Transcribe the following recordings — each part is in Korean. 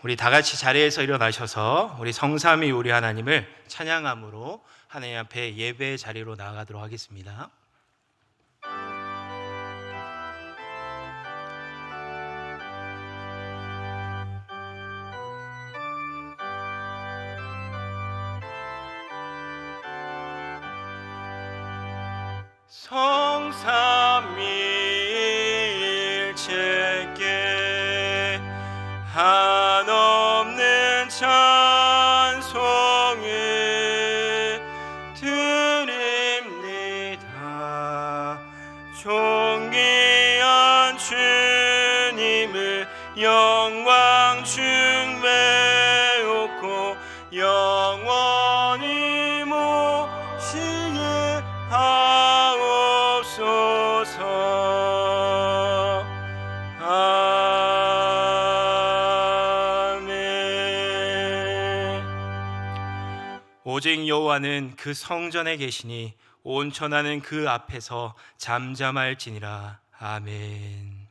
우리 다 같이 자리에서 일어나셔서 우리 성삼위 우리 하나님을 찬양함으로 하나님 앞에 예배의 자리로 나아가도록 하겠습니다. 성삼위일체께 한없는 찬송을 드립니다. 존귀한 주님을 영광 중매옵고 영원히 모시게 하옵소서. 아멘. 오직 여호와는 그 성전에 계시니 온 천하는 그 앞에서 잠잠할지니라. 아멘.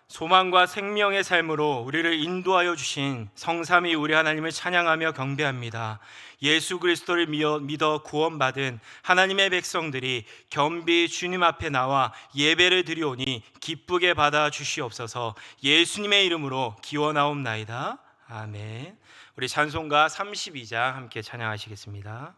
소망과 생명의 삶으로 우리를 인도하여 주신 성삼위 우리 하나님을 찬양하며 경배합니다. 예수 그리스도를 믿어 구원받은 하나님의 백성들이 겸비 주님 앞에 나와 예배를 드리오니 기쁘게 받아 주시옵소서. 예수님의 이름으로 기원하옵나이다. 아멘. 우리 찬송가 32장 함께 찬양하시겠습니다.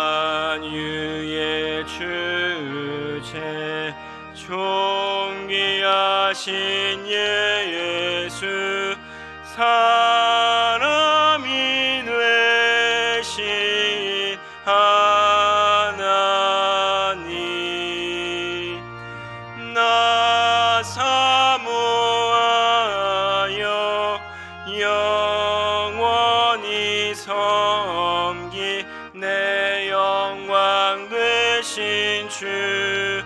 만유의 주제 존귀하신 예수 사람이 되신 하나님 나 사모하여 영원히 섬기 내 영광 되신 주로다.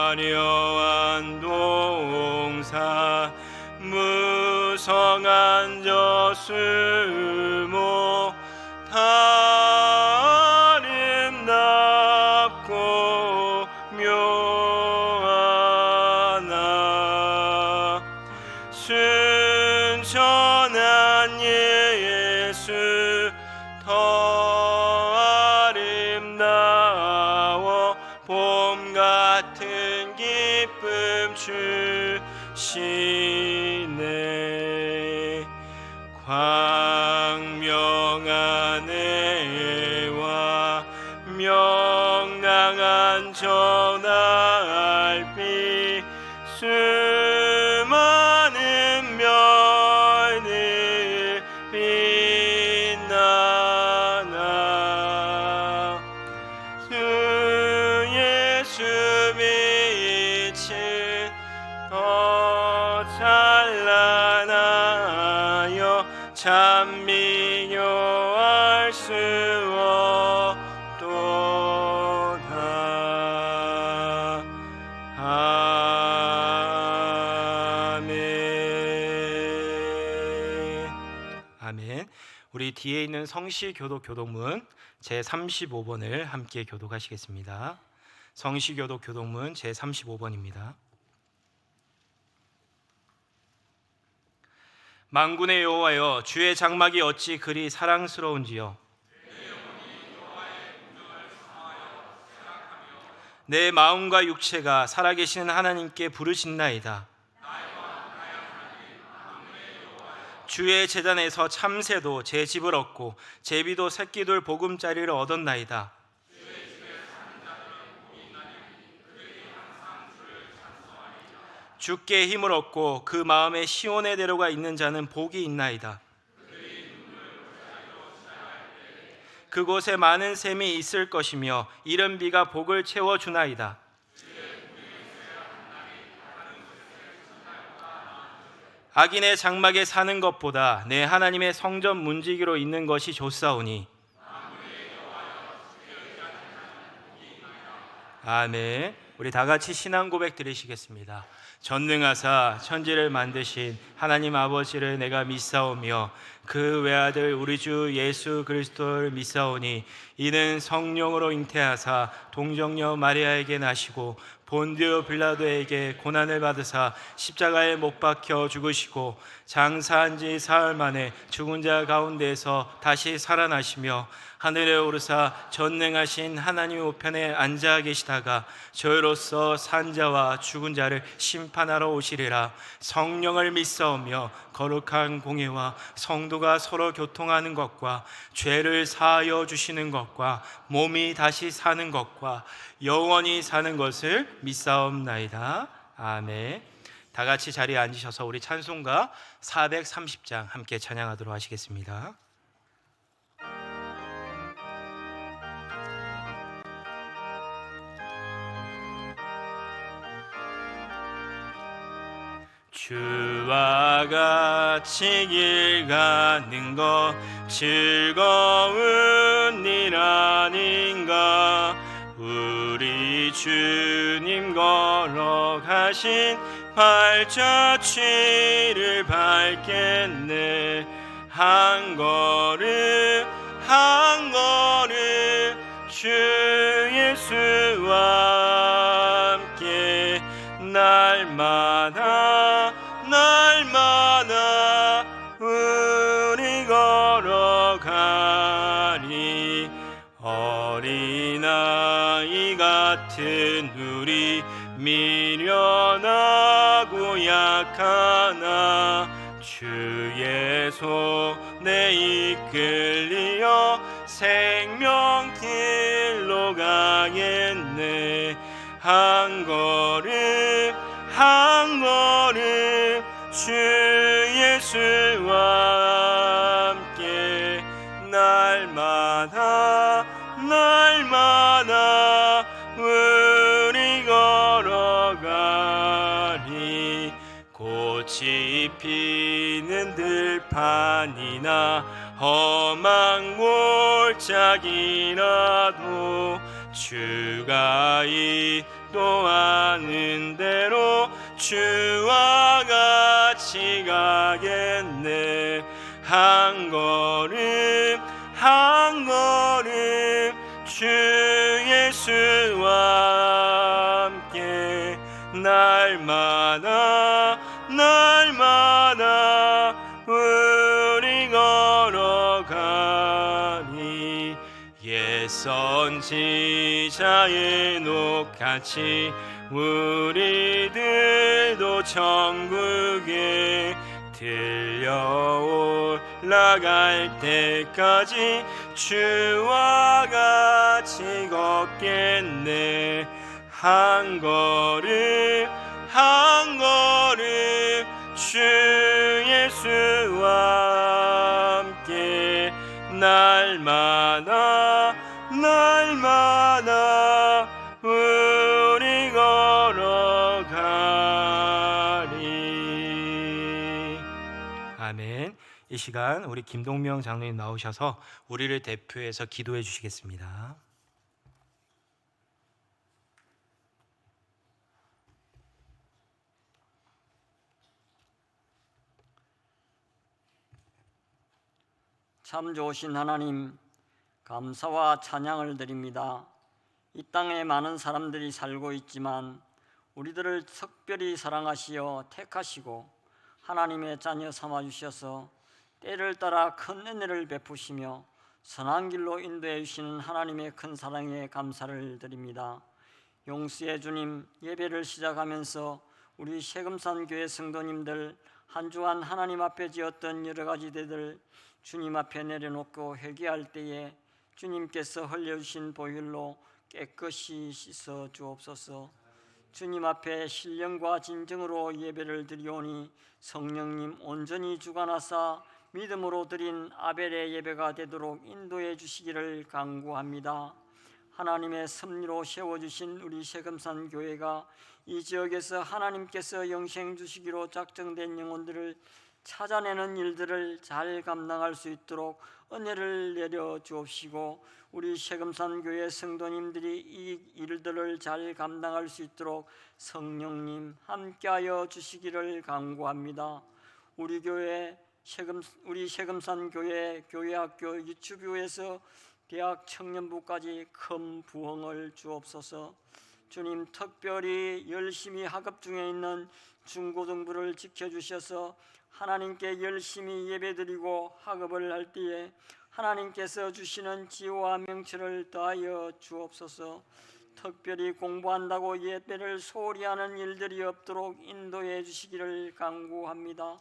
화려한 동산 무성한 저수목 다 아름답고 묘하나 순전한 예수 더 아름다워 봄 같은 기쁨 주시네. 광명한 해와 명랑한 저 달빛 수많은 별들 빛나나 주 예수 빛은 더 찬란하여 참 비교할 수 없도다. 아멘. 아멘. 우리 뒤에 있는 성시교독 교독문 제35번을 함께 교독하시겠습니다. 성시교독 교독문 제35번입니다. 만군의 여호와여, 주의 장막이 어찌 그리 사랑스러운지요. 내 마음과 육체가 살아계시는 하나님께 부르신나이다. 주의 제단에서 참새도 제 집을 얻고 제비도 새끼돌 보금자리를 얻었나이다. 주께 힘을 얻고 그 마음에 시온의 대로가 있는 자는 복이 있나이다. 그곳에 많은 샘이 있을 것이며 이른 비가 복을 채워 주나이다. 악인의 장막에 사는 것보다 내 하나님의 성전 문지기로 있는 것이 좋사오니. 아멘. 우리 다 같이 신앙 고백 드리시겠습니다. 전능하사 천지를 만드신 하나님 아버지를 내가 믿사오며 그 외아들 우리 주 예수 그리스도를 믿사오니 이는 성령으로 잉태하사 동정녀 마리아에게 나시고 본디오 빌라도에게 고난을 받으사 십자가에 못 박혀 죽으시고 장사한 지 사흘 만에 죽은 자 가운데에서 다시 살아나시며 하늘에 오르사 전능하신 하나님 우편에 앉아 계시다가 저희로서 산자와 죽은 자를 심판하러 오시리라. 성령을 믿사오며 거룩한 공예와 성도가 서로 교통하는 것과 죄를 사하여 주시는 것과 몸이 다시 사는 것과 영원히 사는 것을 믿사옵나이다. 아멘. 다 같이 자리에 앉으셔서 우리 찬송가 430장 함께 찬양하도록 하시겠습니다. 주와 같이 길 가는 것 즐거운 일 아닌가. 우리 주님 걸어가신 발자취를 밟겠네. 한 걸음 한 걸음 주 예수와 함께 날마다 날마다 우리 걸어가리. 어린아이 같은 우리 미련하고 약하나 주의 손에 이끌리어 생명길로 가겠네. 한 걸음 한 걸음 주 예수와 함께 날마다 날마다 우리 걸어가리. 꽃이 피는 들판이나 험한 골짜기라도 주가 인도하는 대로 주와 같이 가겠네. 한 걸음 한 걸음 주 예수와 함께 날마다 날마다 우리 걸어가니. 옛 선지자의 녹같이 우리들도 천국에 들려 올라갈 때까지 주와 같이 걷겠네. 한 걸음 한 걸음 주 예수와 함께 날마다 날마다 우리 걸어가리. 아멘. 이 시간 우리 김동명 장로님 나오셔서 우리를 대표해서 기도해 주시겠습니다. 참 좋으신 하나님, 감사와 찬양을 드립니다. 이 땅에 많은 사람들이 살고 있지만 우리들을 특별히 사랑하시어 택하시고 하나님의 자녀 삼아 주셔서 때를 따라 큰 은혜를 베푸시며 선한 길로 인도해 주시는 하나님의 큰 사랑에 감사를 드립니다. 용수의 주님, 예배를 시작하면서 우리 세금산 교회 성도님들 한 주간 하나님 앞에 지었던 여러 가지 죄들 주님 앞에 내려놓고 회개할 때에 주님께서 흘려주신 보혈로 깨끗이 씻어 주옵소서. 주님 앞에 신령과 진정으로 예배를 드리오니 성령님 온전히 주관하사 믿음으로 드린 아벨의 예배가 되도록 인도해 주시기를 간구합니다. 하나님의 섭리로 세워주신 우리 세금산 교회가 이 지역에서 하나님께서 영생 주시기로 작정된 영혼들을 찾아내는 일들을 잘 감당할 수 있도록 은혜를 내려 주옵시고, 우리 세금산 교회 성도님들이 이 일들을 잘 감당할 수 있도록 성령님 함께하여 주시기를 간구합니다. 우리 세금산 교회 교회학교 유치부에서 대학 청년부까지 큰 부흥을 주옵소서. 주님, 특별히 열심히 학업 중에 있는 중고등부를 지켜주셔서 하나님께 열심히 예배드리고 학업을 할 때에 하나님께서 주시는 지혜와 명철을 더하여 주옵소서. 특별히 공부한다고 예배를 소홀히 하는 일들이 없도록 인도해 주시기를 간구합니다.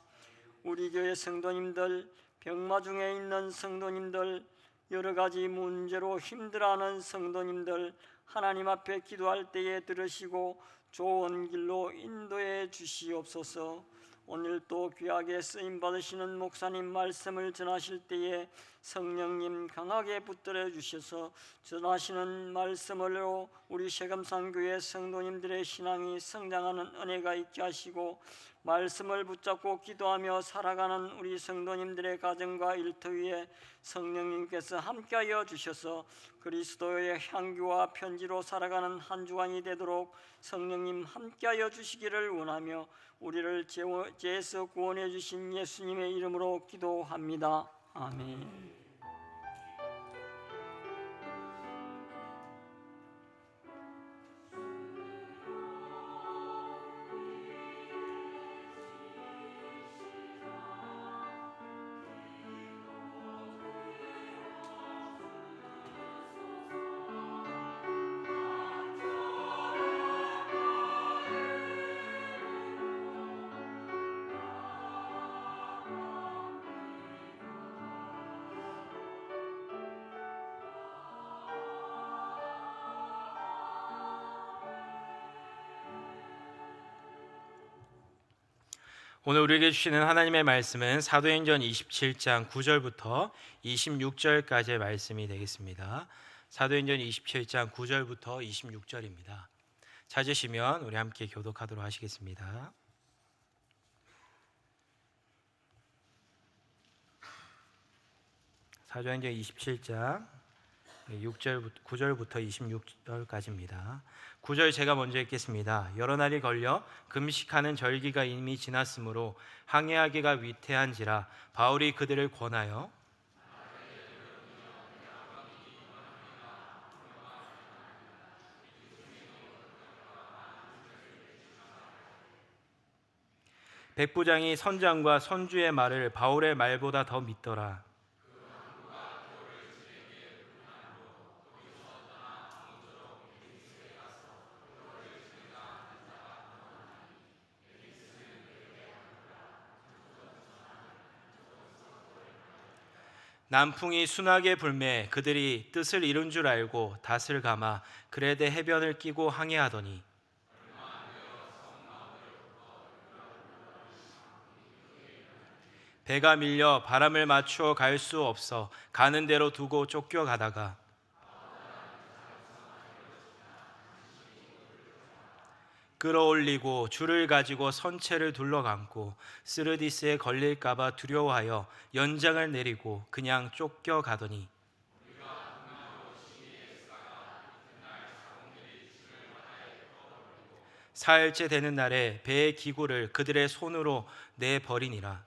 우리 교회 성도님들, 병마 중에 있는 성도님들, 여러 가지 문제로 힘들어하는 성도님들, 하나님 앞에 기도할 때에 들으시고 좋은 길로 인도해 주시옵소서. 오늘 또 귀하게 쓰임 받으시는 목사님 말씀을 전하실 때에 성령님 강하게 붙들어 주셔서 전하시는 말씀으로 우리 세금산 교회 성도님들의 신앙이 성장하는 은혜가 있게 하시고, 말씀을 붙잡고 기도하며 살아가는 우리 성도님들의 가정과 일터 위에 성령님께서 함께하여 주셔서 그리스도의 향기와 편지로 살아가는 한 주간이 되도록 성령님 함께하여 주시기를 원하며, 우리를 죄에서 구원해 주신 예수님의 이름으로 기도합니다. 아멘. 오늘 우리에게 주시는 하나님의 말씀은 사도행전 27장 9절부터 26절까지의 말씀이 되겠습니다. 사도행전 27장 9절부터 26절입니다. 찾으시면 우리 함께 교독하도록 하시겠습니다. 사도행전 27장 9절부터 26절까지입니다. 9절 제가 먼저 읽겠습니다. 여러 날이 걸려 금식하는 절기가 이미 지났으므로 항해하기가 위태한지라 바울이 그들을 권하여 백부장이 선장과 선주의 말을 바울의 말보다 더 믿더라. 남풍이 순하게 불매 그들이 뜻을 이룬 줄 알고 닷을 감아 그레데 해변을 끼고 항해하더니 배가 밀려 바람을 맞추어 갈 수 없어 가는 대로 두고 쫓겨가다가 끌어올리고 줄을 가지고 선체를 둘러감고 스르디스에 걸릴까봐 두려워하여 연장을 내리고 그냥 쫓겨가더니 사흘째 되는 날에 배의 기구를 그들의 손으로 내버리니라.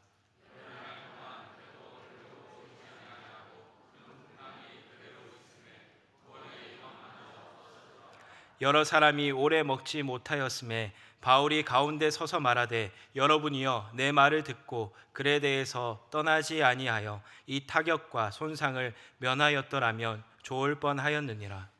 여러 사람이 오래 먹지 못하였음에 바울이 가운데 서서 말하되 여러분이여 내 말을 듣고 그레데에서 떠나지 아니하여 이 타격과 손상을 면하였더라면 좋을 뻔하였느니라.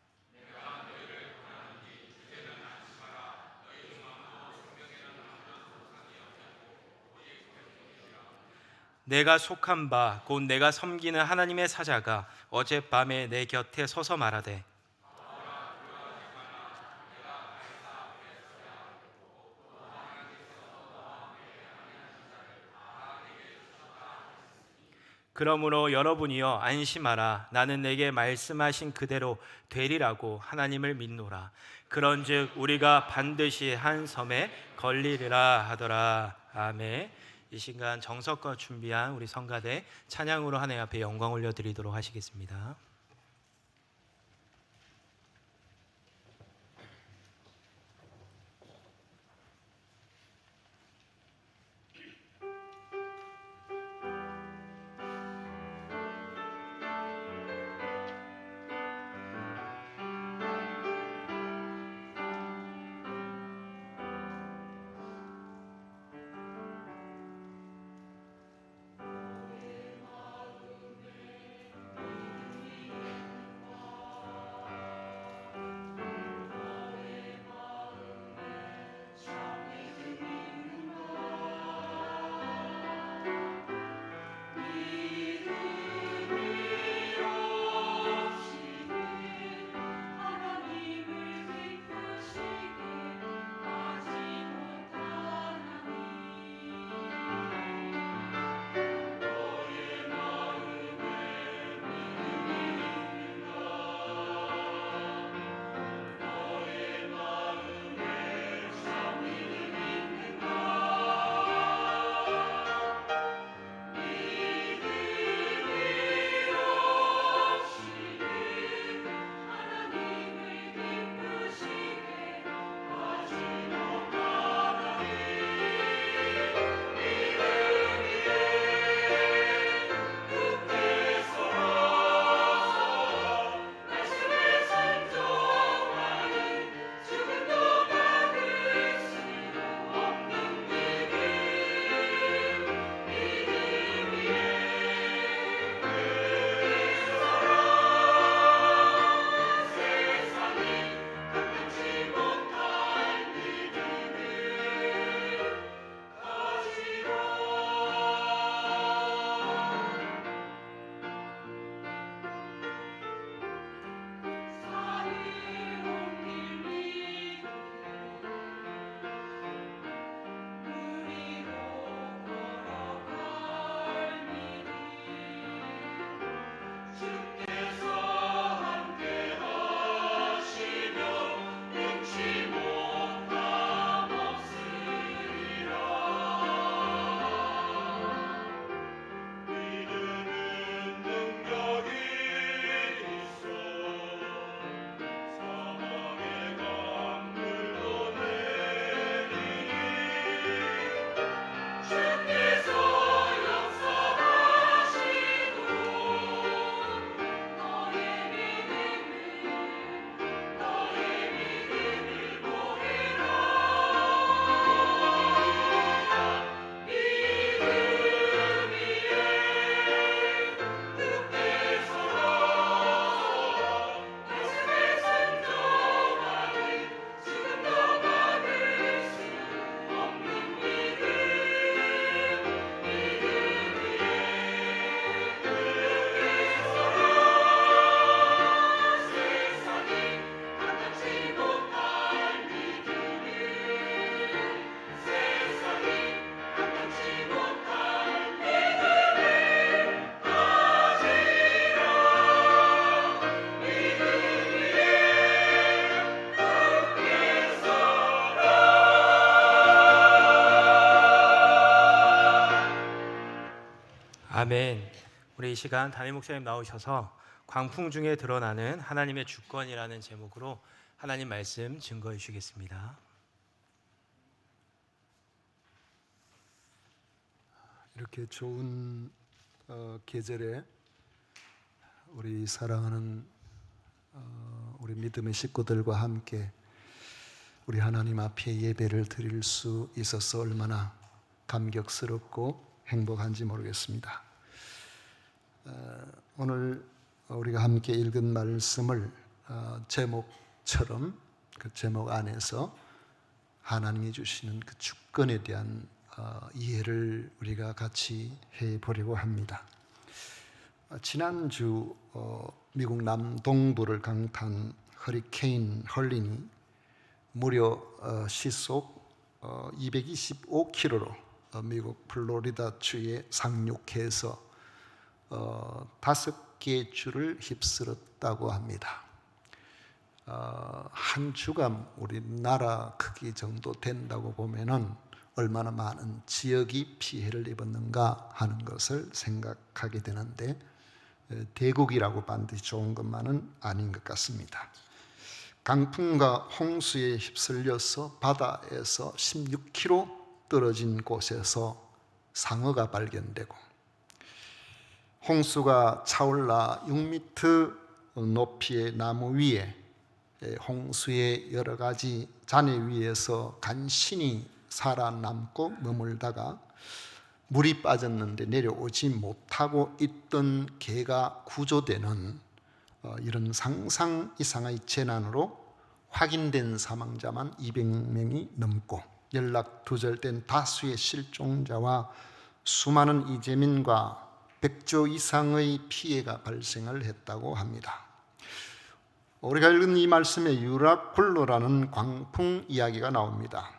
내가 속한 바 곧 내가 섬기는 하나님의 사자가 어젯밤에 내 곁에 서서 말하되 그러므로 여러분이여 안심하라. 나는 내게 말씀하신 그대로 되리라고 하나님을 믿노라. 그런즉 우리가 반드시 한 섬에 걸리리라 하더라. 아멘. 이 시간 정석과 준비한 우리 성가대 찬양으로 하나님 앞에 영광 올려드리도록 하시겠습니다. 아멘. 우리 이 시간 담임 목사님 나오셔서 광풍 중에 드러나는 하나님의 주권이라는 제목으로 하나님 말씀 증거해 주시겠습니다. 이렇게 좋은 계절에 우리 사랑하는 우리 믿음의 식구들과 함께 우리 하나님 앞에 예배를 드릴 수 있어서 얼마나 감격스럽고 행복한지 모르겠습니다. 오늘 우리가 함께 읽은 말씀을 제목처럼 그 제목 안에서 하나님이 주시는 그 주권에 대한 이해를 우리가 같이 해보려고 합니다. 지난주 미국 남동부를 강타한 허리케인 헐린이 무려 시속 225km로 미국 플로리다주에 상륙해서 5개의 줄을 휩쓸었다고 합니다. 한 주가 우리나라 크기 정도 된다고 보면은 얼마나 많은 지역이 피해를 입었는가 하는 것을 생각하게 되는데, 대국이라고 반드시 좋은 것만은 아닌 것 같습니다. 강풍과 홍수에 휩쓸려서 바다에서 16km 떨어진 곳에서 상어가 발견되고, 홍수가 차올라 6m 높이의 나무 위에 홍수의 여러 가지 잔해 위에서 간신히 살아남고 머물다가 물이 빠졌는데 내려오지 못하고 있던 개가 구조되는 이런 상상 이상의 재난으로 확인된 사망자만 200명이 넘고 연락 두절된 다수의 실종자와 수많은 이재민과 100조 이상의 피해가 발생을 했다고 합니다. 우리가 읽은 이 말씀에 유라쿨로라는 광풍 이야기가 나옵니다.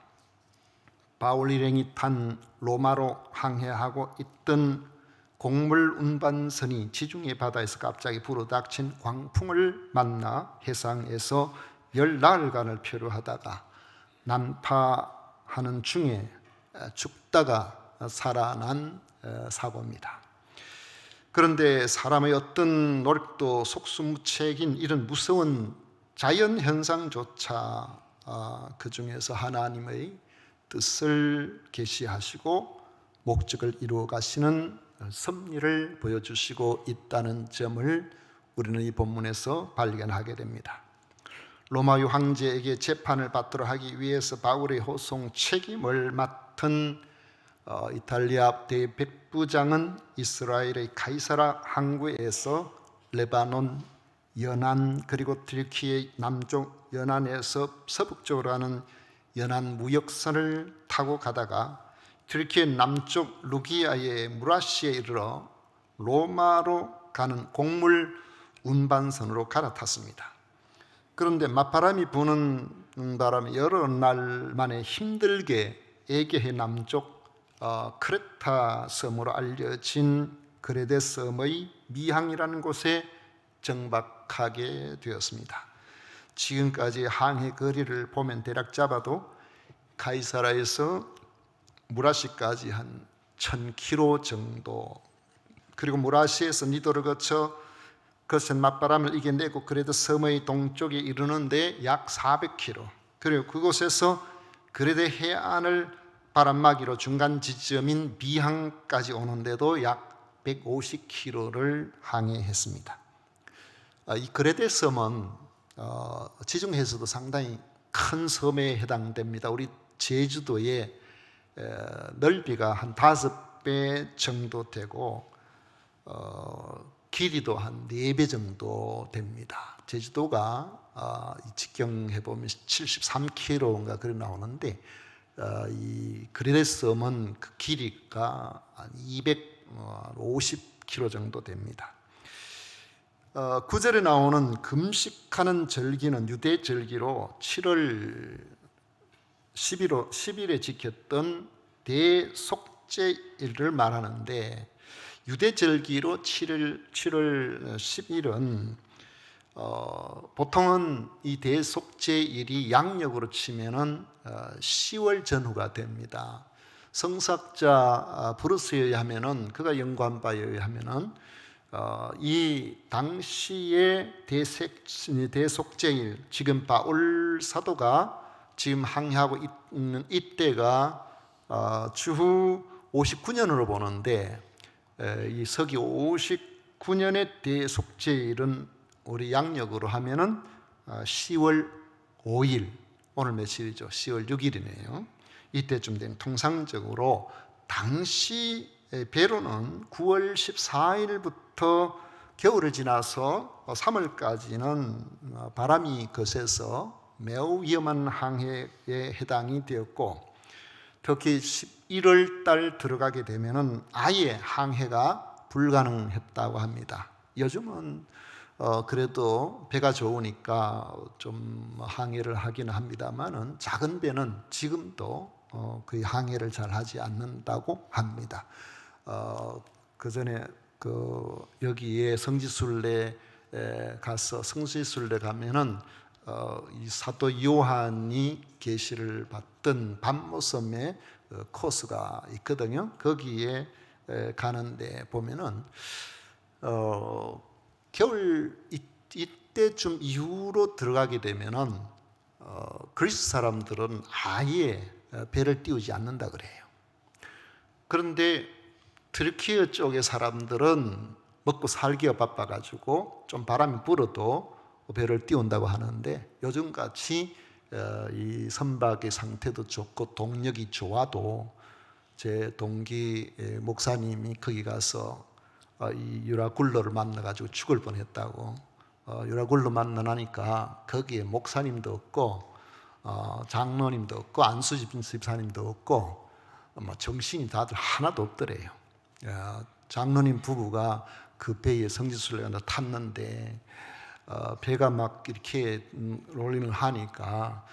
바울 일행이 탄 로마로 항해하고 있던 곡물 운반선이 지중해 바다에서 갑자기 불어닥친 광풍을 만나 해상에서 10나흘간을 표류하다가 난파하는 중에 죽다가 살아난 사고입니다. 그런데 사람의 어떤 노력도 속수무책인 이런 무서운 자연 현상조차 그 중에서 하나님의 뜻을 계시하시고 목적을 이루어 가시는 섭리를 보여주시고 있다는 점을 우리는 이 본문에서 발견하게 됩니다. 로마의 황제에게 재판을 받도록 하기 위해서 바울의 호송 책임을 맡은 이탈리아 대백부장은 이스라엘의 카이사라 항구에서 레바논, 연안 그리고 튀르키예 남쪽 연안에서 서북쪽으로 하는 연안 무역선을 타고 가다가 튀르키예 남쪽 루기아의 무라시에 이르러 로마로 가는 곡물 운반선으로 갈아탔습니다. 그런데 맞바람이 부는 바람에 여러 날 만에 힘들게 에게해 남쪽 크레타 섬으로 알려진 그레데 섬의 미항이라는 곳에 정박하게 되었습니다. 지금까지 항해 거리를 보면 대략 잡아도 카이사라에서 무라시까지 한 1000km 정도, 그리고 무라시에서 니도를 거쳐 거센 맞바람을 이겨내고 그레데 섬의 동쪽에 이르는데 약 400km, 그리고 그곳에서 그레데 해안을 바람막이로 중간 지점인 미항까지 오는데도 약 150km를 항해했습니다. 이 그레데 섬은 지중해에서도 상당히 큰 섬에 해당됩니다. 우리 제주도의 넓이가 한 5배 정도 되고 길이도 한 4배 정도 됩니다. 제주도가 직경해보면 73km인가 그래 나오는데 이 그레데 섬은 그 길이가 한 250km 정도 됩니다. 9절에 나오는 금식하는 절기는 유대 절기로 7월 10일에 지켰던 대속죄일을 말하는데, 유대 절기로 7월 10일은 보통은 이 대속죄일이 양력으로 치면은 10월 전후가 됩니다. 성사학자 브루스에 의하면은, 그가 연구한 바에 의하면은 이 당시의 대속죄일, 지금 바울 사도가 지금 항해하고 있는 이때가 주후 59년으로 보는데, 이 서기 59년의 대속죄일은 우리 양력으로 하면은 10월 5일, 오늘 며칠이죠? 10월 6일이네요. 이때쯤 되면 통상적으로 당시 배로는 9월 14일부터 겨울을 지나서 3월까지는 바람이 거세서 매우 위험한 항해에 해당이 되었고, 특히 11월 달 들어가게 되면은 아예 항해가 불가능했다고 합니다. 요즘은 그래도 배가 좋으니까 좀 항해를 하기는 합니다만은 작은 배는 지금도 거의 항해를 잘 하지 않는다고 합니다. 그 전에 여기에 성지순례 가서 성지순례 가면은 이 사도 요한이 계시를 받던 밤모섬의 코스가 있거든요. 거기에 가는데 보면은 겨울 이때쯤 이후로 들어가게 되면은 그리스 사람들은 아예 배를 띄우지 않는다 그래요. 그런데 트르키예 쪽의 사람들은 먹고 살기가 바빠가지고 좀 바람이 불어도 배를 띄운다고 하는데, 요즘같이 이 선박의 상태도 좋고 동력이 좋아도 제 동기 목사님이 거기 가서 이 유라굴로를 만나가지고 죽을 뻔했다고. 유라굴로 만나니까 거기에 목사님도 없고 장로님도 없고 안수집사님도 없고 정신이 다들 하나도 없더래요. 장로님 부부가 그 배에 성지순례가 탔는데 배가 막 이렇게 롤링을 하니까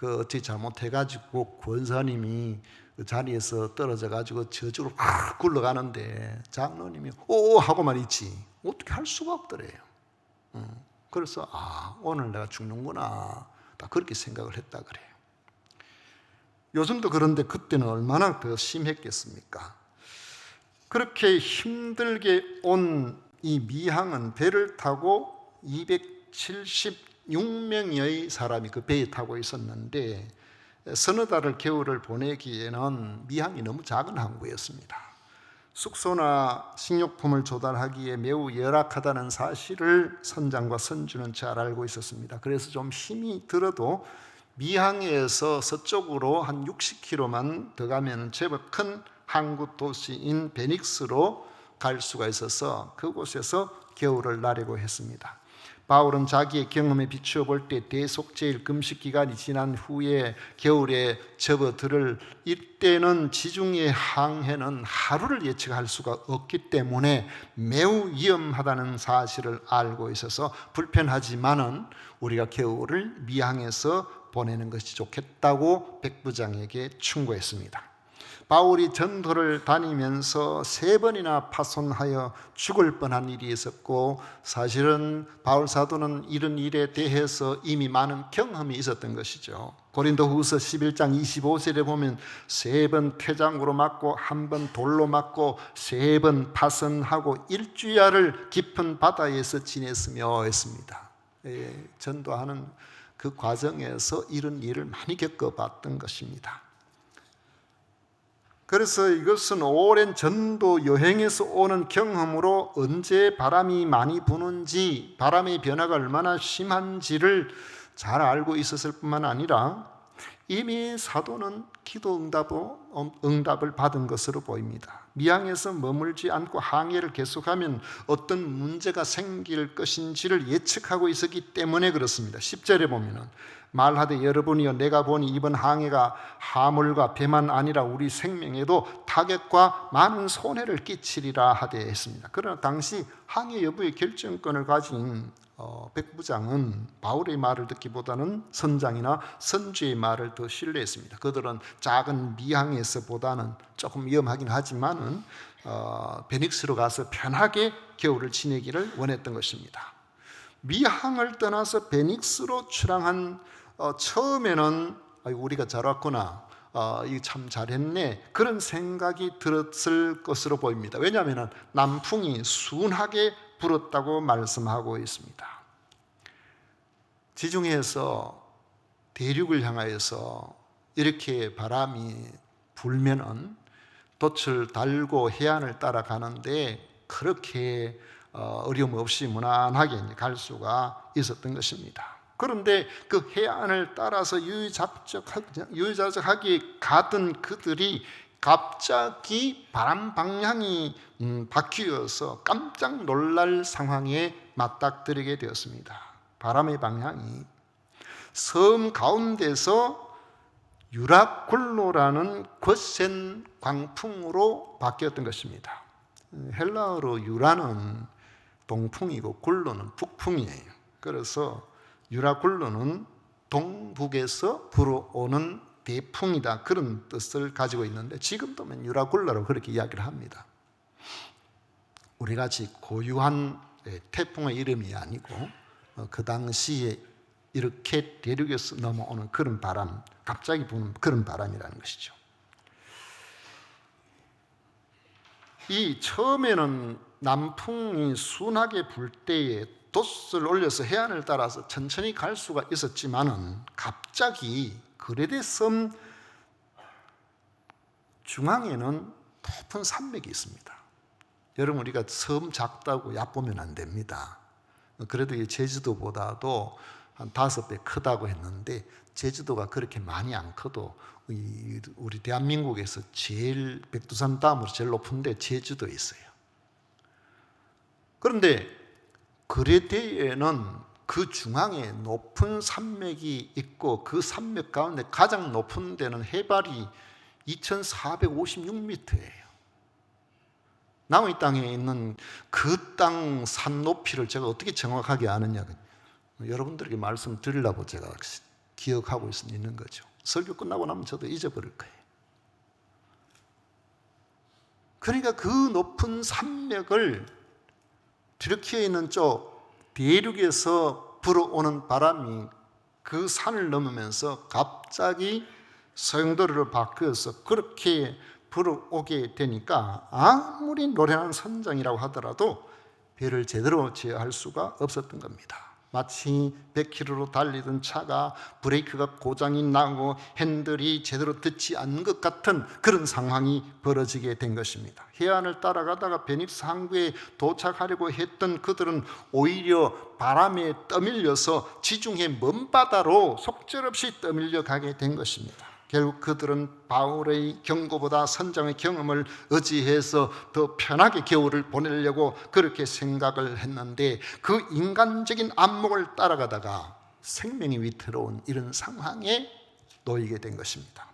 어떻게 잘못해가지고 권사님이 그 자리에서 떨어져가지고 저쪽으로 확 굴러가는데 장로님이 오 하고만 있지 어떻게 할 수가 없더래요. 그래서 오늘 내가 죽는구나 다 그렇게 생각을 했다 그래요. 요즘도 그런데 그때는 얼마나 더 심했겠습니까? 그렇게 힘들게 온 이 미항은 배를 타고 276명의 사람이 그 배에 타고 있었는데 서너 달을 겨울을 보내기에는 미항이 너무 작은 항구였습니다. 숙소나 식료품을 조달하기에 매우 열악하다는 사실을 선장과 선주는 잘 알고 있었습니다. 그래서 좀 힘이 들어도 미항에서 서쪽으로 한 60km만 더 가면 제법 큰 항구 도시인 베닉스로 갈 수가 있어서 그곳에서 겨울을 나려고 했습니다. 바울은 자기의 경험에 비추어 볼 때 대속제일 금식 기간이 지난 후에 겨울에 접어들을 이때는 지중해 항해는 하루를 예측할 수가 없기 때문에 매우 위험하다는 사실을 알고 있어서 불편하지만은 우리가 겨울을 미항에서 보내는 것이 좋겠다고 백부장에게 충고했습니다. 바울이 전도를 다니면서 3번이나 파손하여 죽을 뻔한 일이 있었고, 사실은 바울 사도는 이런 일에 대해서 이미 많은 경험이 있었던 것이죠. 고린도후서 11장 25절에 보면 3번 퇴장으로 맞고 1번 돌로 맞고 3번 파손하고 일주야를 깊은 바다에서 지냈으며 했습니다. 전도하는 그 과정에서 이런 일을 많이 겪어봤던 것입니다. 그래서 이것은 오랜 전도 여행에서 오는 경험으로 언제 바람이 많이 부는지, 바람의 변화가 얼마나 심한지를 잘 알고 있었을 뿐만 아니라 이미 사도는 기도 응답을 받은 것으로 보입니다. 미항에서 머물지 않고 항해를 계속하면 어떤 문제가 생길 것인지를 예측하고 있었기 때문에 그렇습니다. 10절에 보면은 말하되 여러분이여 내가 보니 이번 항해가 하물과 배만 아니라 우리 생명에도 타격과 많은 손해를 끼치리라 하되 했습니다. 그러나 당시 항해 여부의 결정권을 가진 백부장은 바울의 말을 듣기보다는 선장이나 선주의 말을 더 신뢰했습니다. 그들은 작은 미항에서보다는 조금 위험하긴 하지만은 베닉스로 가서 편하게 겨울을 지내기를 원했던 것입니다. 미항을 떠나서 베닉스로 출항한 처음에는 우리가 잘 왔구나, 이거 참 잘했네, 그런 생각이 들었을 것으로 보입니다. 왜냐하면 남풍이 순하게 불었다고 말씀하고 있습니다. 지중해에서 대륙을 향하여서 이렇게 바람이 불면은 돛을 달고 해안을 따라가는데 그렇게 어려움 없이 무난하게 갈 수가 있었던 것입니다. 그런데 그 해안을 따라서 유유자적하게 가던 그들이 갑자기 바람 방향이 바뀌어서 깜짝 놀랄 상황에 맞닥뜨리게 되었습니다. 바람의 방향이 섬 가운데서 유라굴로라는 거센 광풍으로 바뀌었던 것입니다. 헬라어로 유라는 동풍이고 굴로는 북풍이에요. 그래서 유라굴로는 동북에서 불어오는 대풍이다, 그런 뜻을 가지고 있는데 지금도 유라굴로로 그렇게 이야기를 합니다. 우리같이 고유한 태풍의 이름이 아니고 그 당시에 이렇게 대륙에서 넘어오는 그런 바람, 갑자기 부는 그런 바람이라는 것이죠. 이 처음에는 남풍이 순하게 불 때에 돛을 올려서 해안을 따라서 천천히 갈 수가 있었지만은 갑자기 그레데 섬 중앙에는 높은 산맥이 있습니다. 여러분, 우리가 섬 작다고 얕보면 안 됩니다. 그래도 이 제주도보다도 한 5배 크다고 했는데 제주도가 그렇게 많이 안 커도 우리 대한민국에서 제일 백두산 다음으로 제일 높은데 제주도에 있어요. 그런데 그레데에는 그 중앙에 높은 산맥이 있고 그 산맥 가운데 가장 높은 데는 해발이 2456m예요. 남의 땅에 있는 그 땅 산 높이를 제가 어떻게 정확하게 아느냐, 여러분들에게 말씀드리려고 제가 기억하고 있는 거죠. 설교 끝나고 나면 저도 잊어버릴 거예요. 그러니까 그 높은 산맥을 튀르키예에 있는 쪽 대륙에서 불어오는 바람이 그 산을 넘으면서 갑자기 소용돌이로 바뀌어서 그렇게 불어오게 되니까 아무리 노련한 선장이라고 하더라도 배를 제대로 제어할 수가 없었던 겁니다. 마치 100km로 달리던 차가 브레이크가 고장이 나고 핸들이 제대로 듣지 않는 것 같은 그런 상황이 벌어지게 된 것입니다. 해안을 따라가다가 베니스 항구에 도착하려고 했던 그들은 오히려 바람에 떠밀려서 지중해 먼바다로 속절없이 떠밀려 가게 된 것입니다. 결국 그들은 바울의 경고보다 선장의 경험을 의지해서 더 편하게 겨울을 보내려고 그렇게 생각을 했는데 그 인간적인 안목을 따라가다가 생명이 위태로운 이런 상황에 놓이게 된 것입니다.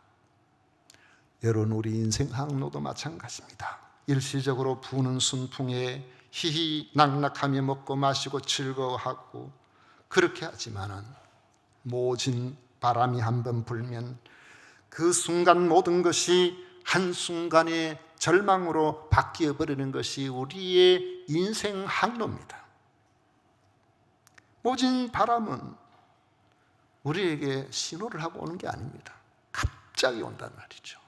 여러분, 우리 인생 항로도 마찬가지입니다. 일시적으로 부는 순풍에 희희낙낙하며 먹고 마시고 즐거워하고 그렇게 하지만은 모진 바람이 한번 불면 그 순간 모든 것이 한순간의 절망으로 바뀌어 버리는 것이 우리의 인생 항로입니다. 모진 바람은 우리에게 신호를 하고 오는 게 아닙니다. 갑자기 온단 말이죠.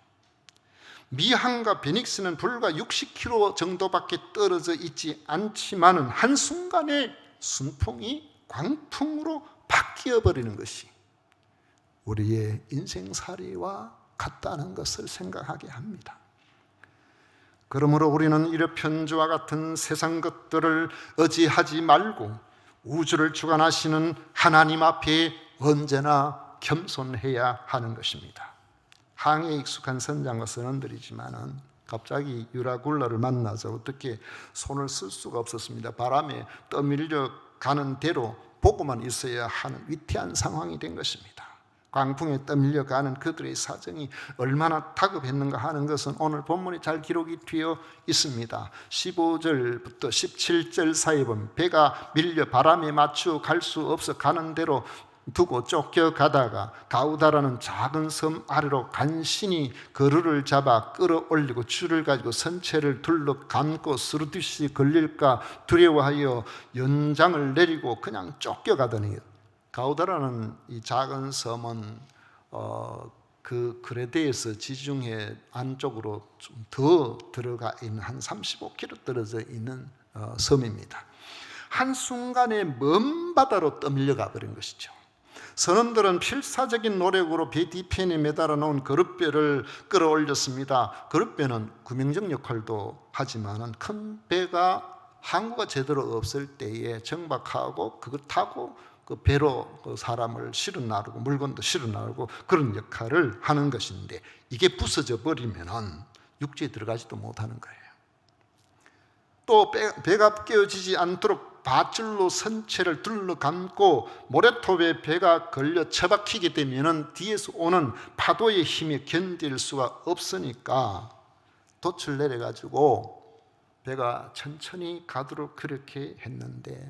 미항과 베닉스는 불과 60km 정도밖에 떨어져 있지 않지만은 한순간에 순풍이 광풍으로 바뀌어 버리는 것이 우리의 인생살이와 같다는 것을 생각하게 합니다. 그러므로 우리는 이러편주와 같은 세상 것들을 의지하지 말고 우주를 주관하시는 하나님 앞에 언제나 겸손해야 하는 것입니다. 항해에 익숙한 선장과 선원들이지만은 갑자기 유라굴라를 만나서 어떻게 손을 쓸 수가 없었습니다. 바람에 떠밀려 가는 대로 보고만 있어야 하는 위태한 상황이 된 것입니다. 광풍에 떠밀려 가는 그들의 사정이 얼마나 다급했는가 하는 것은 오늘 본문에 잘 기록이 되어 있습니다. 15절부터 17절 사이에 보면 배가 밀려 바람에 맞추어 갈 수 없어 가는 대로 두고 쫓겨가다가 가우다라는 작은 섬 아래로 간신히 그루를 잡아 끌어올리고 줄을 가지고 선체를 둘러 감고 스르듯이 걸릴까 두려워하여 연장을 내리고 그냥 쫓겨가더니, 가우다라는 이 작은 섬은 그 그레데에서 지중해 안쪽으로 좀 더 들어가 있는 한 35km 떨어져 있는 섬입니다. 한순간에 먼 바다로 떠밀려가 버린 것이죠. 선원들은 필사적인 노력으로 배 뒤편에 매달아 놓은 그릇배를 끌어올렸습니다. 그릇배는 구명정 역할도 하지만 큰 배가 항구가 제대로 없을 때에 정박하고 그거 타고 그 배로 그 사람을 실어 나르고 물건도 실어 나르고 그런 역할을 하는 것인데, 이게 부서져 버리면은 육지에 들어가지도 못하는 거예요. 또 배가 깨어지지 않도록 밧줄로 선체를 둘러 감고 모래톱에 배가 걸려 처박히게 되면은 뒤에서 오는 파도의 힘에 견딜 수가 없으니까 돛을 내려가지고 배가 천천히 가도록 그렇게 했는데,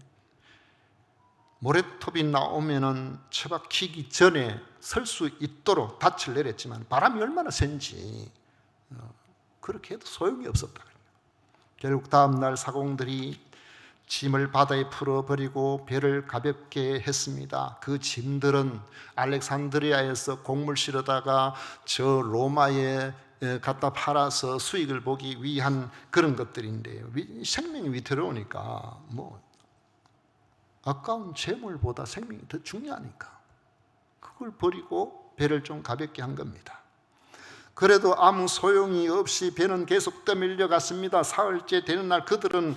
모래톱이 나오면은 처박히기 전에 설 수 있도록 닻을 내렸지만 바람이 얼마나 센지 그렇게 해도 소용이 없었다. 결국 다음 날 사공들이 짐을 바다에 풀어버리고 배를 가볍게 했습니다. 그 짐들은 알렉산드리아에서 곡물 실어다가 저 로마에 갖다 팔아서 수익을 보기 위한 그런 것들인데요. 생명이 위태로우니까 뭐 아까운 재물보다 생명이 더 중요하니까 그걸 버리고 배를 좀 가볍게 한 겁니다. 그래도 아무 소용이 없이 배는 계속 떠밀려 갔습니다. 사흘째 되는 날 그들은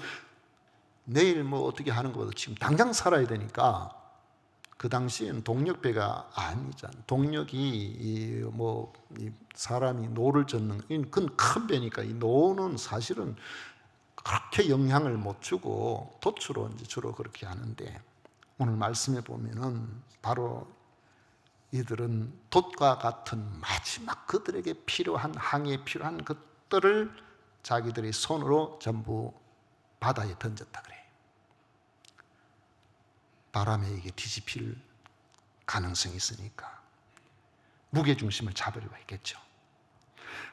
내일 뭐 어떻게 하는 것보다 지금 당장 살아야 되니까, 그 당시에는 동력배가 아니잖아. 동력이 이 사람이 노를 젓는 그건 큰 배니까 이 노는 사실은 그렇게 영향을 못 주고 돛으로 이제 주로 그렇게 하는데, 오늘 말씀에 보면은 바로 이들은 돛과 같은 마지막 그들에게 필요한 항해에 필요한 것들을 자기들의 손으로 전부 바다에 던졌다 그래요. 바람에 이게 뒤집힐 가능성이 있으니까 무게중심을 잡으려고 했겠죠.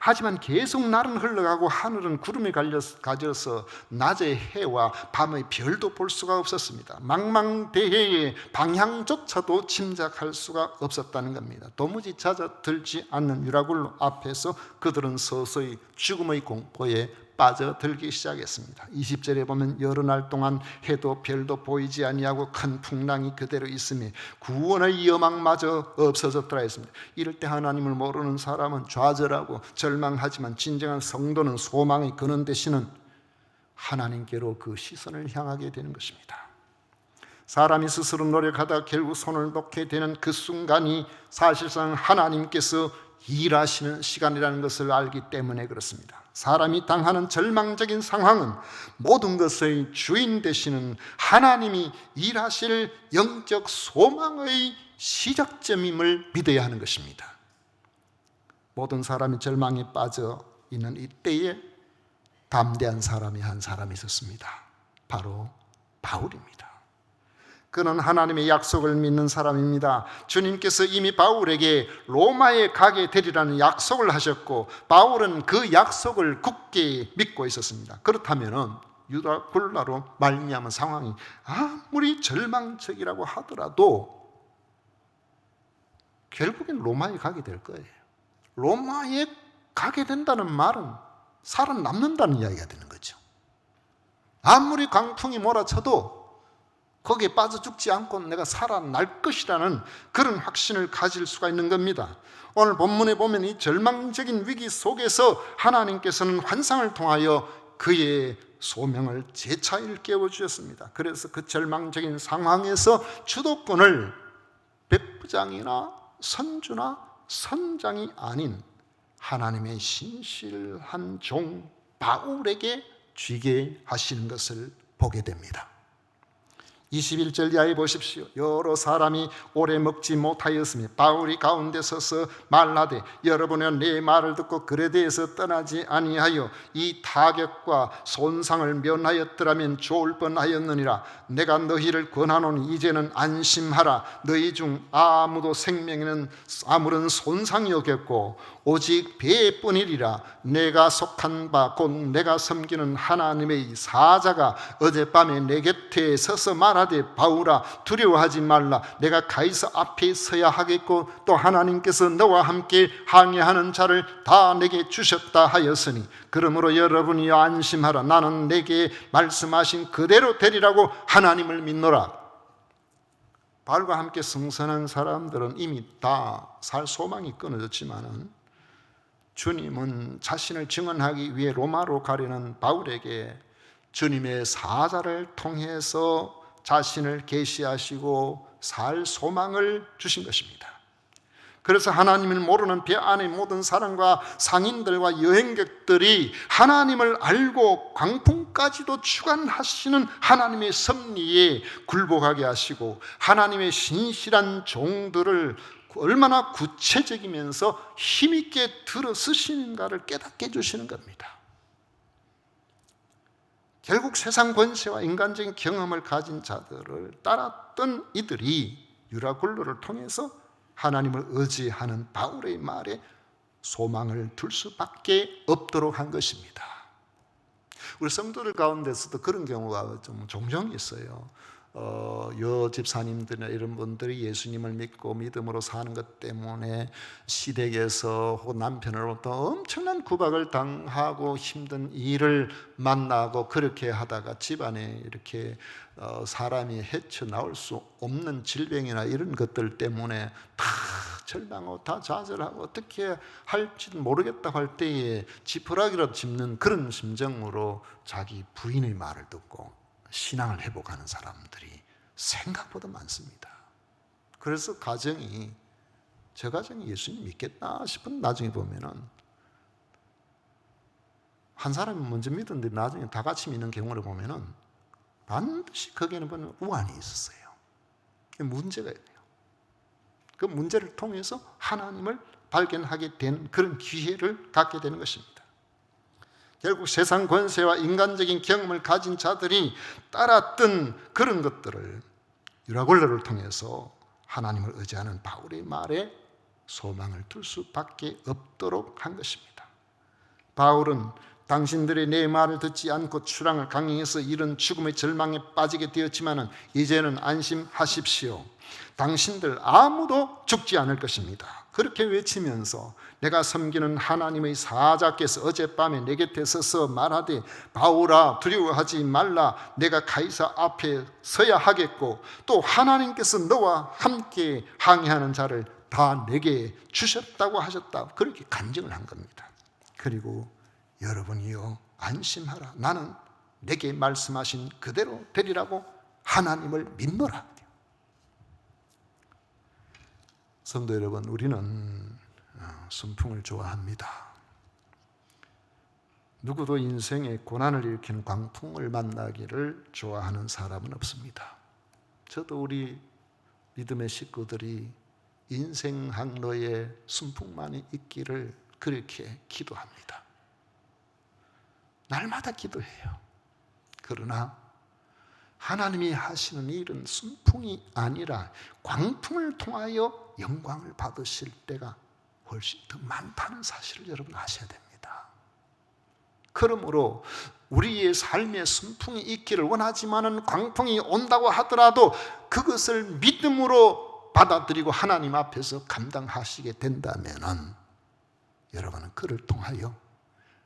하지만 계속 날은 흘러가고 하늘은 구름에 가려서 낮의 해와 밤의 별도 볼 수가 없었습니다. 망망대해의 방향조차도 짐작할 수가 없었다는 겁니다. 도무지 잦아들지 않는 유라굴로 앞에서 그들은 서서히 죽음의 공포에 빠져들기 시작했습니다. 20절에 보면 여러 날 동안 해도 별도 보이지 아니하고 큰 풍랑이 그대로 있으며 구원의 여망마저 없어졌더라 했습니다. 이럴 때 하나님을 모르는 사람은 좌절하고 절망하지만 진정한 성도는 소망의 근원 되시는 하나님께로 그 시선을 향하게 되는 것입니다. 사람이 스스로 노력하다 결국 손을 놓게 되는 그 순간이 사실상 하나님께서 일하시는 시간이라는 것을 알기 때문에 그렇습니다. 사람이 당하는 절망적인 상황은 모든 것의 주인 되시는 하나님이 일하실 영적 소망의 시작점임을 믿어야 하는 것입니다. 모든 사람이 절망에 빠져 있는 이때에 담대한 사람이 한 사람이 있었습니다. 바로 바울입니다. 그는 하나님의 약속을 믿는 사람입니다. 주님께서 이미 바울에게 로마에 가게 되리라는 약속을 하셨고 바울은 그 약속을 굳게 믿고 있었습니다. 그렇다면 유다굴라로 말미암은 상황이 아무리 절망적이라고 하더라도 결국엔 로마에 가게 될 거예요. 로마에 가게 된다는 말은 살아남는다는 이야기가 되는 거죠. 아무리 강풍이 몰아쳐도 거기에 빠져 죽지 않고 내가 살아날 것이라는 그런 확신을 가질 수가 있는 겁니다. 오늘 본문에 보면 이 절망적인 위기 속에서 하나님께서는 환상을 통하여 그의 소명을 재차 일깨워 주셨습니다. 그래서 그 절망적인 상황에서 주도권을 백부장이나 선주나 선장이 아닌 하나님의 신실한 종 바울에게 쥐게 하시는 것을 보게 됩니다. 21절 이하에 보십시오. 여러 사람이 오래 먹지 못하였으며 바울이 가운데 서서 말하되 여러분은 내 말을 듣고 그에 대해서 떠나지 아니하여 이 타격과 손상을 면하였더라면 좋을 뻔하였느니라. 내가 너희를 권하노니 이제는 안심하라. 너희 중 아무도 생명에는 아무런 손상이 없겠고 오직 배뿐이리라. 내가 속한 바 곧 내가 섬기는 하나님의 사자가 어젯밤에 내 곁에 서서 말하되 바울아 두려워하지 말라. 내가 가이사 앞에 서야 하겠고 또 하나님께서 너와 함께 항해하는 자를 다 내게 주셨다 하였으니 그러므로 여러분이 안심하라. 나는 내게 말씀하신 그대로 되리라고 하나님을 믿노라. 바울과 함께 승선한 사람들은 이미 다 살 소망이 끊어졌지만은 주님은 자신을 증언하기 위해 로마로 가려는 바울에게 주님의 사자를 통해서 자신을 계시하시고 살 소망을 주신 것입니다. 그래서 하나님을 모르는 배 안의 모든 사람과 상인들과 여행객들이 하나님을 알고 광풍까지도 주관하시는 하나님의 섭리에 굴복하게 하시고 하나님의 신실한 종들을 얼마나 구체적이면서 힘있게 들어 쓰시는가를 깨닫게 해주시는 겁니다. 결국 세상 권세와 인간적인 경험을 가진 자들을 따랐던 이들이 유라굴로를 통해서 하나님을 의지하는 바울의 말에 소망을 둘 수밖에 없도록 한 것입니다. 우리 성도들 가운데서도 그런 경우가 좀 종종 있어요. 여 집사님들이나 이런 분들이 예수님을 믿고 믿음으로 사는 것 때문에 시댁에서 혹은 남편으로부터 엄청난 구박을 당하고 힘든 일을 만나고 그렇게 하다가 집안에 이렇게 사람이 헤쳐나올 수 없는 질병이나 이런 것들 때문에 다 절망하고 다 좌절하고 어떻게 할지 모르겠다고 할 때에 지푸라기라도 짚는 그런 심정으로 자기 부인의 말을 듣고 신앙을 회복하는 사람들이 생각보다 많습니다. 그래서 저 가정이 예수님 믿겠나 싶은 나중에 보면은 한 사람이 먼저 믿었는데 나중에 다 같이 믿는 경우를 보면은 반드시 거기에는 보면 우환이 있었어요. 문제가 있어요. 그 문제를 통해서 하나님을 발견하게 된 그런 기회를 갖게 되는 것입니다. 결국 세상 권세와 인간적인 경험을 가진 자들이 따랐던 그런 것들을 유라굴로를 통해서 하나님을 의지하는 바울의 말에 소망을 둘 수밖에 없도록 한 것입니다. 바울은 당신들이 내 말을 듣지 않고 추랑을 강행해서 이런 죽음의 절망에 빠지게 되었지만 이제는 안심하십시오. 당신들 아무도 죽지 않을 것입니다. 그렇게 외치면서 내가 섬기는 하나님의 사자께서 어젯밤에 내 곁에 서서 말하되 바울아 두려워하지 말라. 내가 가이사 앞에 서야 하겠고 또 하나님께서 너와 함께 항해하는 자를 다 내게 주셨다고 하셨다. 그렇게 간증을 한 겁니다. 그리고 여러분이요 안심하라. 나는 내게 말씀하신 그대로 되리라고 하나님을 믿노라. 성도 여러분, 우리는 순풍을 좋아합니다. 누구도 인생에 고난을 일으키는 광풍을 만나기를 좋아하는 사람은 없습니다. 저도 우리 믿음의 식구들이 인생 항로에 순풍만이 있기를 그렇게 기도합니다. 날마다 기도해요. 그러나 하나님이 하시는 일은 순풍이 아니라 광풍을 통하여 영광을 받으실 때가 훨씬 더 많다는 사실을 여러분 아셔야 됩니다. 그러므로 우리의 삶에 순풍이 있기를 원하지만은 광풍이 온다고 하더라도 그것을 믿음으로 받아들이고 하나님 앞에서 감당하시게 된다면은 여러분은 그를 통하여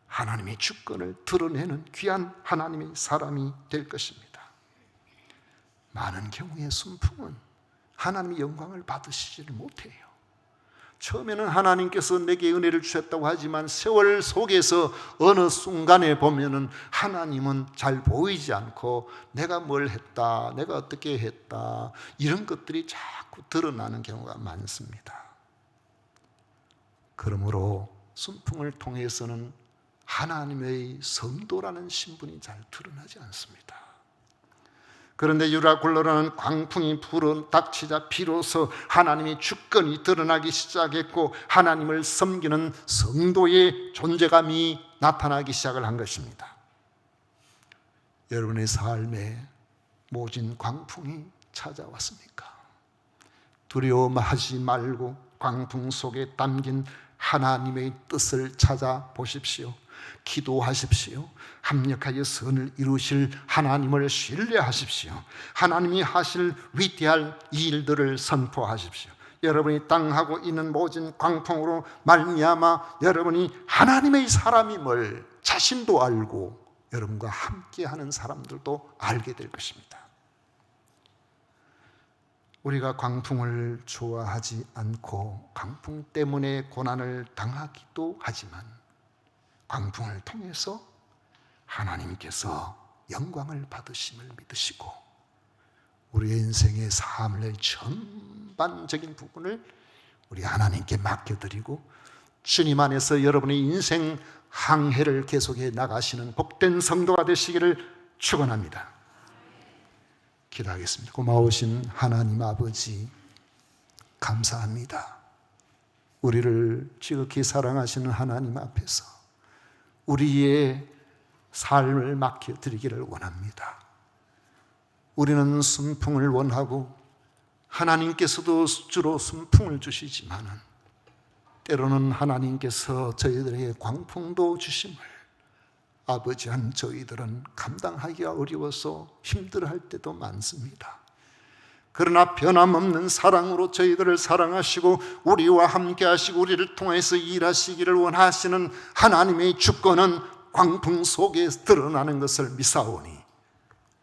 하나님의 주권을 드러내는 귀한 하나님의 사람이 될 것입니다. 많은 경우에 순풍은 하나님의 영광을 받으시지를 못해요. 처음에는 하나님께서 내게 은혜를 주셨다고 하지만 세월 속에서 어느 순간에 보면은 하나님은 잘 보이지 않고 내가 뭘 했다, 내가 어떻게 했다 이런 것들이 자꾸 드러나는 경우가 많습니다. 그러므로 순풍을 통해서는 하나님의 성도라는 신분이 잘 드러나지 않습니다. 그런데 유라굴로라는 광풍이 불어닥치자 비로소 하나님의 주권이 드러나기 시작했고 하나님을 섬기는 성도의 존재감이 나타나기 시작을 한 것입니다. 여러분의 삶에 모진 광풍이 찾아왔습니까? 두려워하지 말고 광풍 속에 담긴 하나님의 뜻을 찾아보십시오. 기도하십시오. 합력하여 선을 이루실 하나님을 신뢰하십시오. 하나님이 하실 위대한 일들을 선포하십시오. 여러분이 당하고 있는 모진 광풍으로 말미암아 여러분이 하나님의 사람임을 자신도 알고 여러분과 함께하는 사람들도 알게 될 것입니다. 우리가 광풍을 좋아하지 않고 광풍 때문에 고난을 당하기도 하지만 광풍을 통해서 하나님께서 영광을 받으심을 믿으시고 우리의 인생의 삶의 전반적인 부분을 우리 하나님께 맡겨드리고 주님 안에서 여러분의 인생 항해를 계속해 나가시는 복된 성도가 되시기를 축원합니다. 기도하겠습니다. 고마우신 하나님 아버지 감사합니다. 우리를 지극히 사랑하시는 하나님 앞에서 우리의 삶을 맡겨드리기를 원합니다. 우리는 순풍을 원하고 하나님께서도 주로 순풍을 주시지만 때로는 하나님께서 저희들에게 광풍도 주심을 아버지한 저희들은 감당하기가 어려워서 힘들어할 때도 많습니다. 그러나 변함없는 사랑으로 저희들을 사랑하시고 우리와 함께 하시고 우리를 통해서 일하시기를 원하시는 하나님의 주권은 광풍 속에 드러나는 것을 믿사오니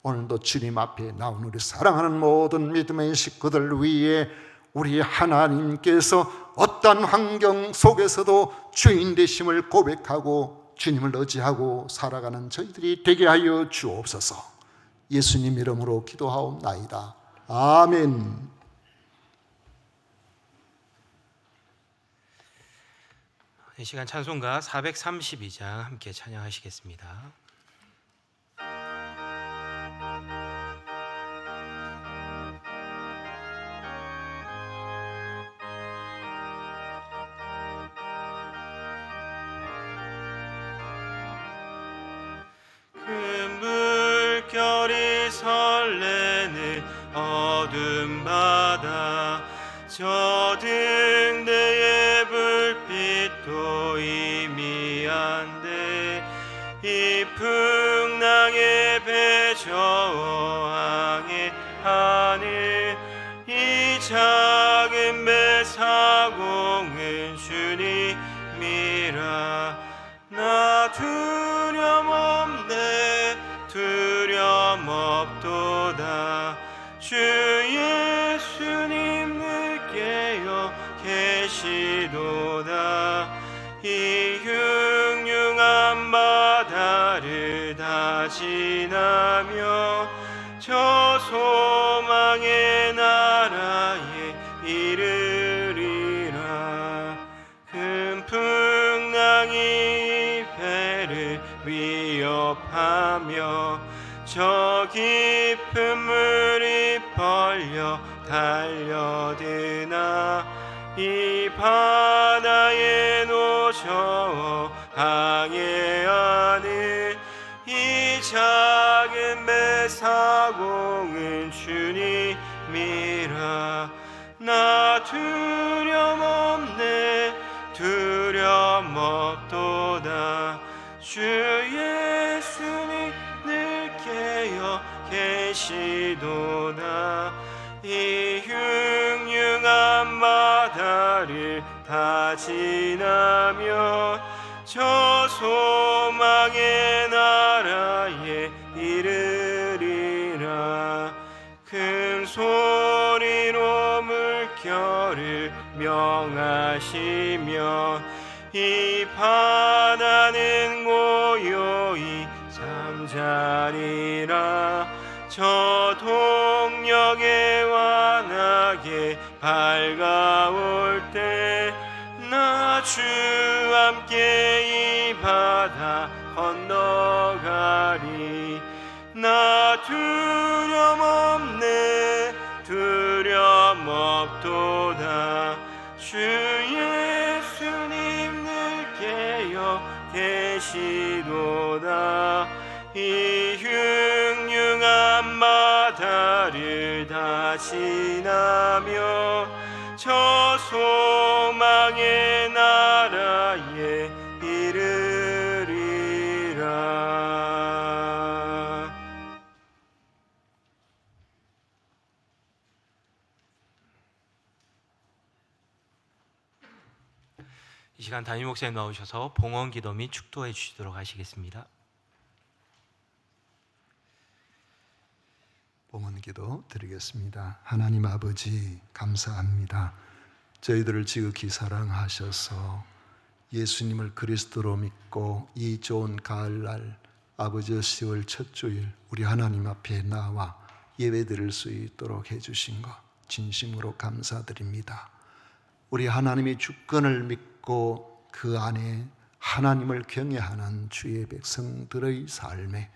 오늘도 주님 앞에 나온 우리 사랑하는 모든 믿음의 식구들 위해 우리 하나님께서 어떠한 환경 속에서도 주인 되심을 고백하고 주님을 의지하고 살아가는 저희들이 되게 하여 주옵소서. 예수님 이름으로 기도하옵나이다. 아멘. 이 시간 찬송가 432장 함께 찬양하시겠습니다. 그 물결이 설레는 어둠 바다 저 등대의 불빛도 희미한데 이 풍랑의 배 저항해 하늘 이 작은 배 사공은 주님이라 나 두려움없네 두려움없도다 주 예수님 늘 깨어 계시도다 이 흉흉한 바다를 다 지나며 저 소망의 나라에 이르리라 큰 풍랑이 배를 위협하며 저 깊은 물이 벌려 달려드나 이 바다의 노저 항해하는 이 작은 배 사공은 주님이라 나 두려움없네 두려움없도다 주 예수님 늘 깨어 계시도다 이 흉흉한 바다를 다 지나며 저 소망의 나라에 이르리라 큰 소리로 물결을 명하시며 이 바다는 고요히 잠자리라 저 동력의 완하게 밝아올 때 나 주 함께 이 바다 건너가리 나 두려움없네 두려움없도다 주 예수님 늘 깨어 계시도다 이 흉흉한 바다를 다 지나며 저 소망의 나라에 이르리라. 이 시간 담임 목사님 나오셔서 봉헌 기도 및 축도해 주시도록 하시겠습니다. 봉헌 기도 드리겠습니다. 하나님 아버지 감사합니다. 저희들을 지극히 사랑하셔서 예수님을 그리스도로 믿고 이 좋은 가을날 아버지 10월 첫 주일 우리 하나님 앞에 나와 예배드릴 수 있도록 해주신 것 진심으로 감사드립니다. 우리 하나님의 주권을 믿고 그 안에 하나님을 경외하는 주의 백성들의 삶에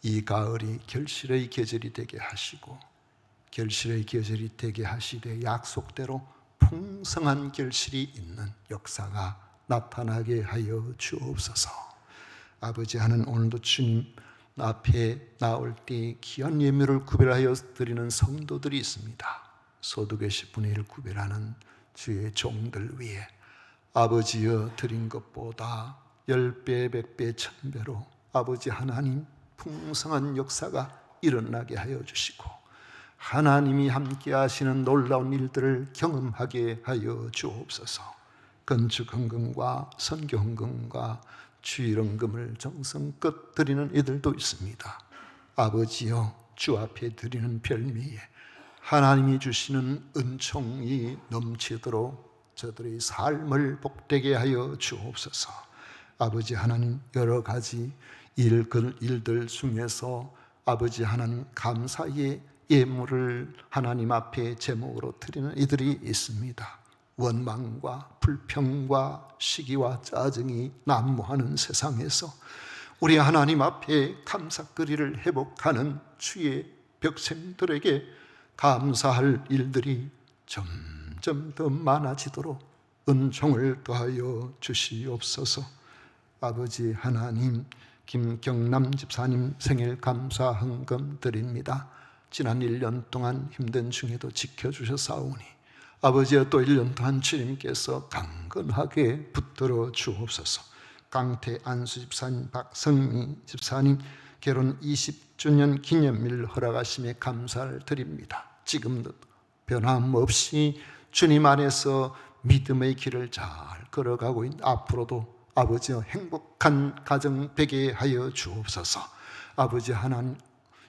이 가을이 결실의 계절이 되게 하시고 결실의 계절이 되게 하시되 약속대로 풍성한 결실이 있는 역사가 나타나게 하여 주옵소서. 아버지 하는 오늘도 주님 앞에 나올 때 귀한 예물을 구별하여 드리는 성도들이 있습니다. 소득의 10분의 1을 구별하는 주의 종들 위에 아버지여 드린 것보다 10배, 100배, 1000배로 아버지 하나님 풍성한 역사가 일어나게 하여 주시고 하나님이 함께 하시는 놀라운 일들을 경험하게 하여 주옵소서. 건축 헌금과 선교 헌금과 주일 헌금을 정성껏 드리는 이들도 있습니다. 아버지여, 주 앞에 드리는 별미에 하나님이 주시는 은총이 넘치도록 저들의 삶을 복되게 하여 주옵소서. 아버지 하나님, 여러 가지 일들 중에서 아버지 하나님 감사의 예물을 하나님 앞에 제목으로 드리는 이들이 있습니다. 원망과 불평과 시기와 짜증이 난무하는 세상에서 우리 하나님 앞에 감사거리를 회복하는 주의 백성들에게 감사할 일들이 점점 더 많아지도록 은총을 더하여 주시옵소서. 아버지 하나님, 김경남 집사님 생일 감사 헌금 드립니다. 지난 1년 동안 힘든 중에도 지켜주셨사오니 아버지여, 또 1년 동안 주님께서 강건하게 붙들어 주옵소서. 강태 안수 집사님, 박성미 집사님 결혼 20주년 기념일 허락하심에 감사를 드립니다. 지금도 변함없이 주님 안에서 믿음의 길을 잘 걸어가고 있는 앞으로도 아버지여 행복한 가정 되게 하여 주옵소서. 아버지 하나님,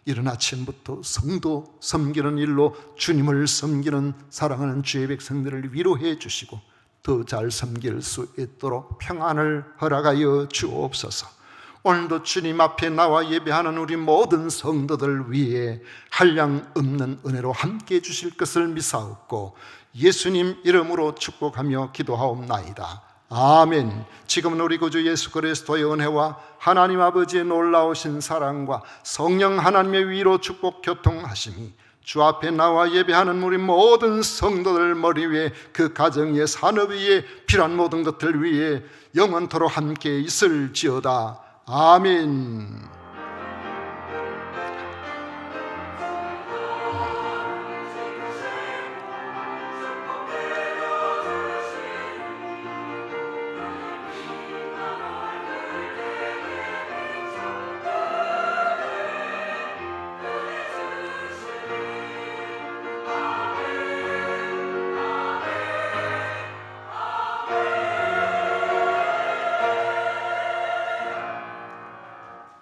이른 아침부터 성도 섬기는 일로 주님을 섬기는 사랑하는 주의 백성들을 위로해 주시고 더 잘 섬길 수 있도록 평안을 허락하여 주옵소서. 오늘도 주님 앞에 나와 예배하는 우리 모든 성도들 위해 한량 없는 은혜로 함께해 주실 것을 믿사옵고 예수님 이름으로 축복하며 기도하옵나이다. 아멘. 지금은 우리 구주 예수 그리스도의 은혜와 하나님 아버지의 놀라우신 사랑과 성령 하나님의 위로 축복 교통하심이 주 앞에 나와 예배하는 우리 모든 성도들 머리 위에, 그 가정 위에, 산업 위에, 필요한 모든 것들 위에 영원토록 함께 있을지어다. 아멘.